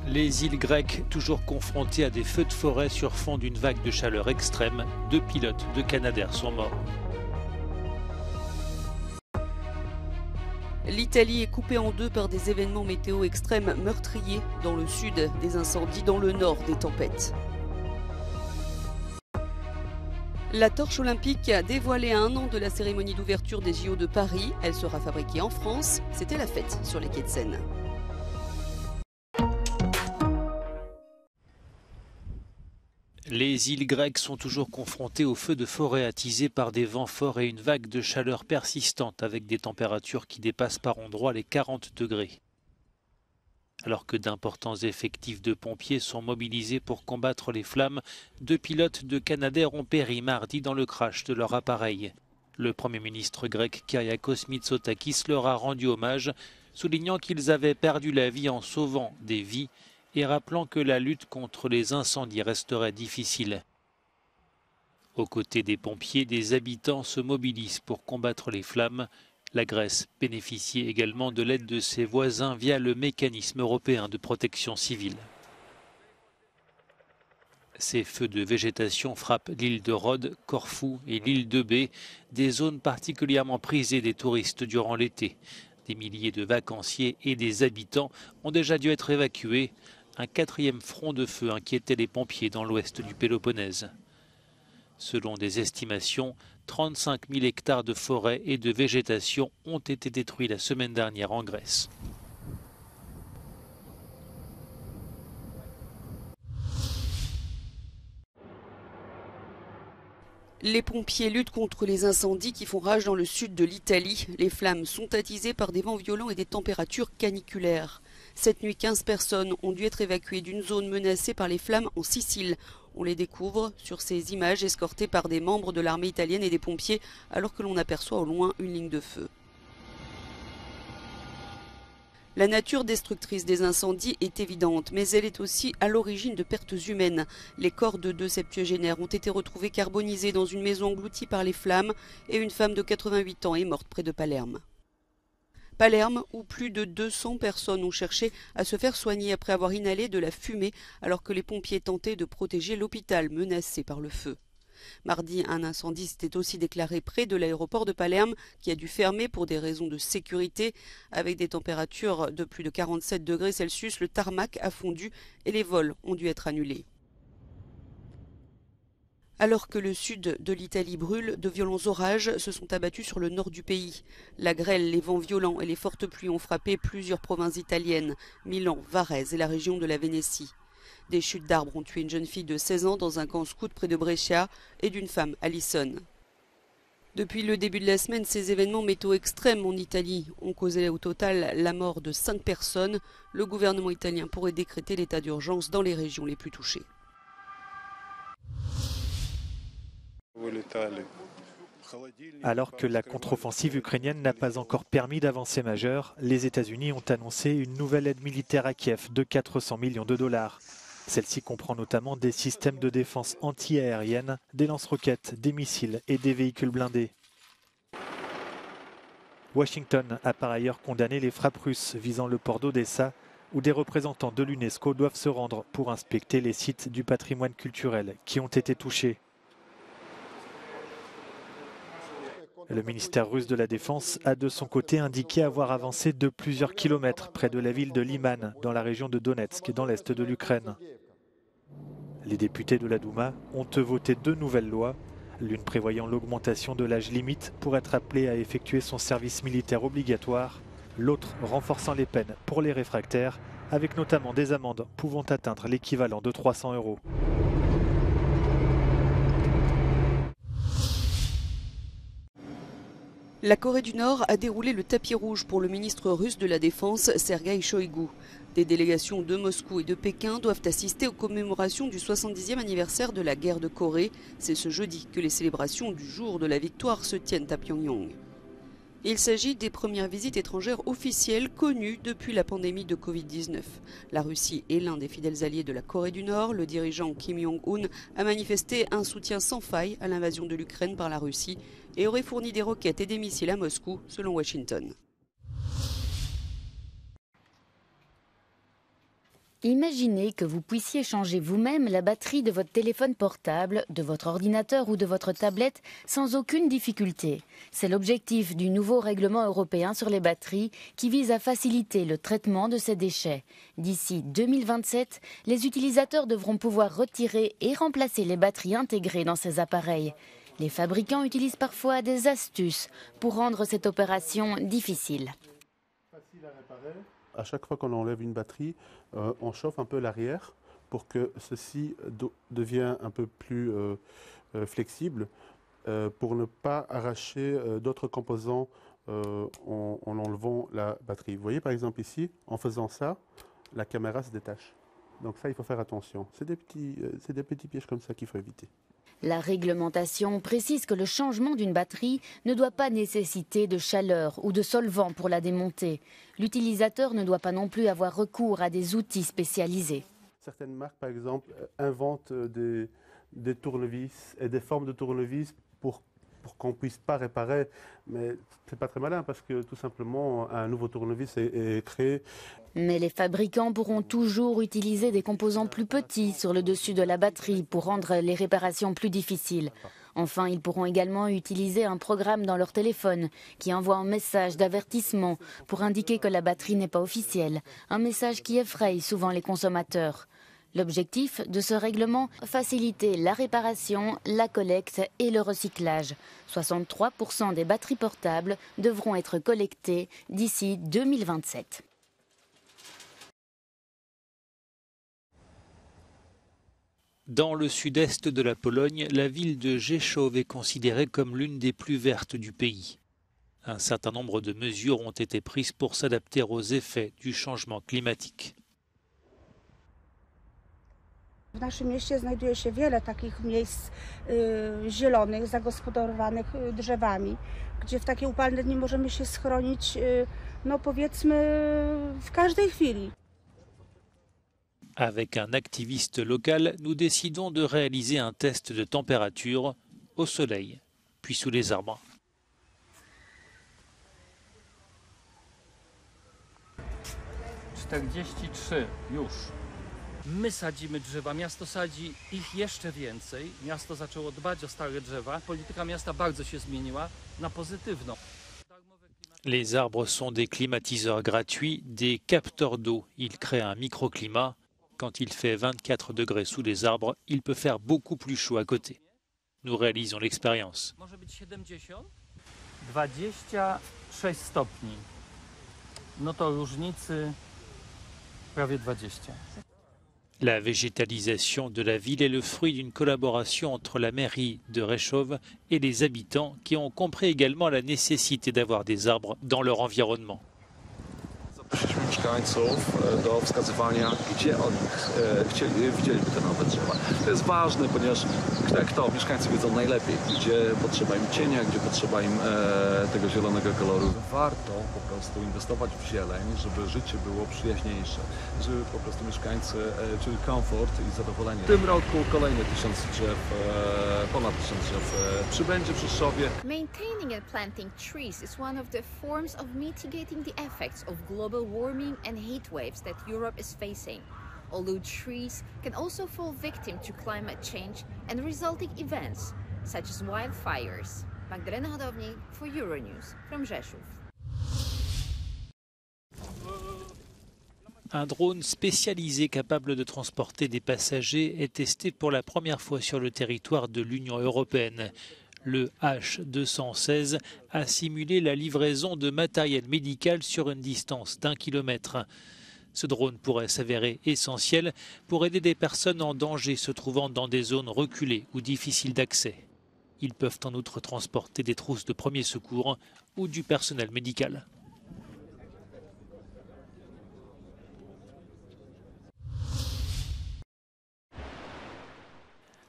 Les îles grecques, toujours confrontées à des feux de forêt sur fond d'une vague de chaleur extrême, 2 pilotes de Canadair sont morts. L'Italie est coupée en deux par des événements météo extrêmes meurtriers dans le sud, des incendies dans le nord, des tempêtes. La torche olympique a dévoilé à 1 an de la cérémonie d'ouverture des JO de Paris. Elle sera fabriquée en France. C'était la fête sur les quais de Seine. Les îles grecques sont toujours confrontées aux feux de forêt attisés par des vents forts et une vague de chaleur persistante avec des températures qui dépassent par endroits les 40 degrés. Alors que d'importants effectifs de pompiers sont mobilisés pour combattre les flammes, 2 pilotes de Canadair ont péri mardi dans le crash de leur appareil. Le Premier ministre grec Kyriakos Mitsotakis leur a rendu hommage, soulignant qu'ils avaient perdu la vie en sauvant des vies et rappelant que la lutte contre les incendies resterait difficile. Aux côtés des pompiers, des habitants se mobilisent pour combattre les flammes. La Grèce bénéficie également de l'aide de ses voisins via le mécanisme européen de protection civile. Ces feux de végétation frappent l'île de Rhodes, Corfou et l'île de Bé, des zones particulièrement prisées des touristes durant l'été. Des milliers de vacanciers et des habitants ont déjà dû être évacués. Un 4e front de feu inquiétait les pompiers dans l'ouest du Péloponnèse. Selon des estimations, 35 000 hectares de forêt et de végétation ont été détruits la semaine dernière en Grèce. Les pompiers luttent contre les incendies qui font rage dans le sud de l'Italie. Les flammes sont attisées par des vents violents et des températures caniculaires. Cette nuit, 15 personnes ont dû être évacuées d'une zone menacée par les flammes en Sicile. On les découvre sur ces images escortées par des membres de l'armée italienne et des pompiers alors que l'on aperçoit au loin une ligne de feu. La nature destructrice des incendies est évidente, mais elle est aussi à l'origine de pertes humaines. Les corps de 2 septuagénaires ont été retrouvés carbonisés dans une maison engloutie par les flammes et une femme de 88 ans est morte près de Palerme. Palerme, où plus de 200 personnes ont cherché à se faire soigner après avoir inhalé de la fumée alors que les pompiers tentaient de protéger l'hôpital menacé par le feu. Mardi, un incendie s'était aussi déclaré près de l'aéroport de Palerme qui a dû fermer pour des raisons de sécurité. Avec des températures de plus de 47 degrés Celsius, le tarmac a fondu et les vols ont dû être annulés. Alors que le sud de l'Italie brûle, de violents orages se sont abattus sur le nord du pays. La grêle, les vents violents et les fortes pluies ont frappé plusieurs provinces italiennes, Milan, Varèse et la région de la Vénétie. Des chutes d'arbres ont tué une jeune fille de 16 ans dans un camp scout près de Brescia et d'une femme à Lissone. Depuis le début de la semaine, ces événements météo extrêmes en Italie ont causé au total la mort de 5 personnes. Le gouvernement italien pourrait décréter l'état d'urgence dans les régions les plus touchées. Alors que la contre-offensive ukrainienne n'a pas encore permis d'avancées majeures, les États-Unis ont annoncé une nouvelle aide militaire à Kiev de 400 millions de dollars. Celle-ci comprend notamment des systèmes de défense anti-aérienne, des lance-roquettes, des missiles et des véhicules blindés. Washington a par ailleurs condamné les frappes russes visant le port d'Odessa, où des représentants de l'UNESCO doivent se rendre pour inspecter les sites du patrimoine culturel qui ont été touchés. Le ministère russe de la Défense a de son côté indiqué avoir avancé de plusieurs kilomètres près de la ville de Liman, dans la région de Donetsk, dans l'est de l'Ukraine. Les députés de la Douma ont voté 2 nouvelles lois, l'une prévoyant l'augmentation de l'âge limite pour être appelé à effectuer son service militaire obligatoire, l'autre renforçant les peines pour les réfractaires, avec notamment des amendes pouvant atteindre l'équivalent de 300 €. La Corée du Nord a déroulé le tapis rouge pour le ministre russe de la Défense, Sergueï Shoïgu. Des délégations de Moscou et de Pékin doivent assister aux commémorations du 70e anniversaire de la guerre de Corée. C'est ce jeudi que les célébrations du jour de la victoire se tiennent à Pyongyang. Il s'agit des premières visites étrangères officielles connues depuis la pandémie de Covid-19. La Russie est l'un des fidèles alliés de la Corée du Nord. Le dirigeant Kim Jong-un a manifesté un soutien sans faille à l'invasion de l'Ukraine par la Russie et aurait fourni des roquettes et des missiles à Moscou, selon Washington. Imaginez que vous puissiez changer vous-même la batterie de votre téléphone portable, de votre ordinateur ou de votre tablette sans aucune difficulté. C'est l'objectif du nouveau règlement européen sur les batteries qui vise à faciliter le traitement de ces déchets. D'ici 2027, les utilisateurs devront pouvoir retirer et remplacer les batteries intégrées dans ces appareils. Les fabricants utilisent parfois des astuces pour rendre cette opération difficile. À chaque fois qu'on enlève une batterie, on chauffe un peu l'arrière pour que ceci devienne un peu plus flexible pour ne pas arracher d'autres composants en enlevant la batterie. Vous voyez par exemple ici, en faisant ça, la caméra se détache. Donc ça, il faut faire attention. C'est des petits pièges comme ça qu'il faut éviter. La réglementation précise que le changement d'une batterie ne doit pas nécessiter de chaleur ou de solvant pour la démonter. L'utilisateur ne doit pas non plus avoir recours à des outils spécialisés. Certaines marques, par exemple, inventent des tournevis et des formes de tournevis pour qu'on ne puisse pas réparer. Mais ce n'est pas très malin parce que tout simplement, un nouveau tournevis est créé. Mais les fabricants pourront toujours utiliser des composants plus petits sur le dessus de la batterie pour rendre les réparations plus difficiles. Enfin, ils pourront également utiliser un programme dans leur téléphone qui envoie un message d'avertissement pour indiquer que la batterie n'est pas officielle, un message qui effraie souvent les consommateurs. L'objectif de ce règlement, faciliter la réparation, la collecte et le recyclage. 63% des batteries portables devront être collectées d'ici 2027. Dans le sud-est de la Pologne, la ville de Rzeszów est considérée comme l'une des plus vertes du pays. Un certain nombre de mesures ont été prises pour s'adapter aux effets du changement climatique. W naszym mieście znajduje się wiele takich miejsc zielonych, zagospodarowanych drzewami, gdzie w takie upalne dni możemy się schronić, no powiedzmy, w każdej chwili. Avec un activiste local, nous décidons de réaliser un test de température au soleil, puis sous les arbres. Już. My sadzimy drzewa, miasto sadzi ich jeszcze więcej. Miasto zaczęło dbać o stare drzewa. Polityka miasta bardzo się zmieniła na pozytywną. Les arbres sont des climatiseurs gratuits, des capteurs d'eau. Ils créent un microclimat. Quand il fait 24 degrés sous les arbres, il peut faire beaucoup plus chaud à côté. Nous réalisons l'expérience. Może być 70? 26 stopni. No to różnicy prawie 20. La végétalisation de la ville est le fruit d'une collaboration entre la mairie de Rzeszów et les habitants qui ont compris également la nécessité d'avoir des arbres dans leur environnement. Zaprosiliśmy mieszkańców do wskazywania, gdzie oni widzieliby te nowe drzewa. To jest ważne, ponieważ mieszkańcy wiedzą najlepiej, gdzie potrzeba im cienia, gdzie potrzeba im tego zielonego koloru. Warto po prostu inwestować w zieleń, żeby życie było przyjaźniejsze, żeby po prostu mieszkańcy czuli komfort i zadowolenie. W tym roku kolejne 1000 drzew, ponad 1000 drzew przybędzie w Rzeszowie. Maintaining and planting trees is one of the forms of mitigating the effects of global warming and heat waves that Europe is facing. Although trees can also fall victim to climate change and resulting events, such as wildfires. Magdalena Hodownik for Euronews from Rzeszów. Un drone spécialisé capable de transporter des passagers est testé pour la première fois sur le territoire de l'Union européenne. Le H216 a simulé la livraison de matériel médical sur une distance d'1 kilomètre. Ce drone pourrait s'avérer essentiel pour aider des personnes en danger se trouvant dans des zones reculées ou difficiles d'accès. Ils peuvent en outre transporter des trousses de premiers secours ou du personnel médical.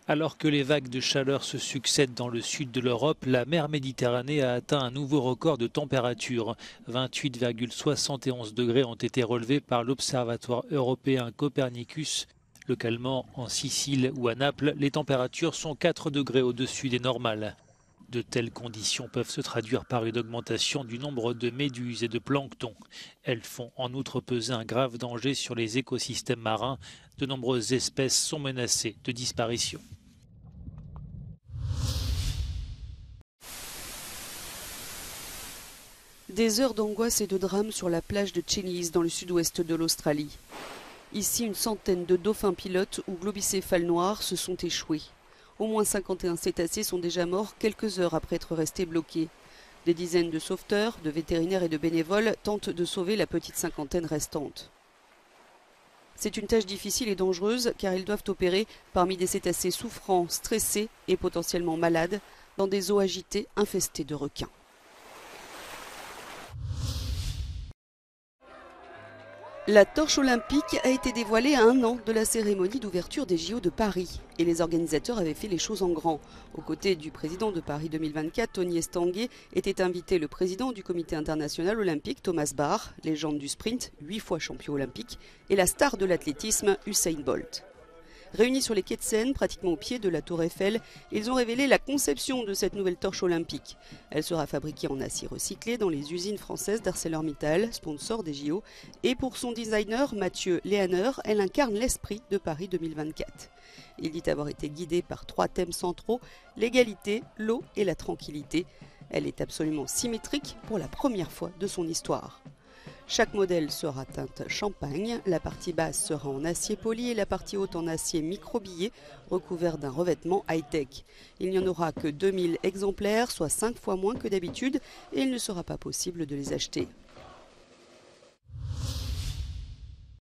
Alors que les vagues de chaleur se succèdent dans le sud de l'Europe, la mer Méditerranée a atteint un nouveau record de température. 28,71 degrés ont été relevés par l'Observatoire européen Copernicus. Localement, en Sicile ou à Naples, les températures sont 4 degrés au-dessus des normales. De telles conditions peuvent se traduire par une augmentation du nombre de méduses et de plancton. Elles font en outre peser un grave danger sur les écosystèmes marins. De nombreuses espèces sont menacées de disparition. Des heures d'angoisse et de drame sur la plage de Chenise dans le sud-ouest de l'Australie. Ici, une centaine de dauphins pilotes ou globicéphales noirs se sont échoués. Au moins 51 cétacés sont déjà morts quelques heures après être restés bloqués. Des dizaines de sauveteurs, de vétérinaires et de bénévoles tentent de sauver la petite cinquantaine restante. C'est une tâche difficile et dangereuse car ils doivent opérer parmi des cétacés souffrants, stressés et potentiellement malades dans des eaux agitées infestées de requins. La torche olympique a été dévoilée à 1 an de la cérémonie d'ouverture des JO de Paris. Et les organisateurs avaient fait les choses en grand. Aux côtés du président de Paris 2024, Tony Estanguet, était invité le président du comité international olympique, Thomas Bach, légende du sprint, 8 fois champion olympique, et la star de l'athlétisme, Usain Bolt. Réunis sur les quais de Seine, pratiquement au pied de la Tour Eiffel, ils ont révélé la conception de cette nouvelle torche olympique. Elle sera fabriquée en acier recyclé dans les usines françaises d'ArcelorMittal, sponsor des JO. Et pour son designer, Mathieu Léaner, elle incarne l'esprit de Paris 2024. Il dit avoir été guidé par 3 thèmes centraux, l'égalité, l'eau et la tranquillité. Elle est absolument symétrique pour la première fois de son histoire. Chaque modèle sera teinte champagne, la partie basse sera en acier poli et la partie haute en acier microbillé recouvert d'un revêtement high-tech. Il n'y en aura que 2000 exemplaires, soit 5 fois moins que d'habitude, et il ne sera pas possible de les acheter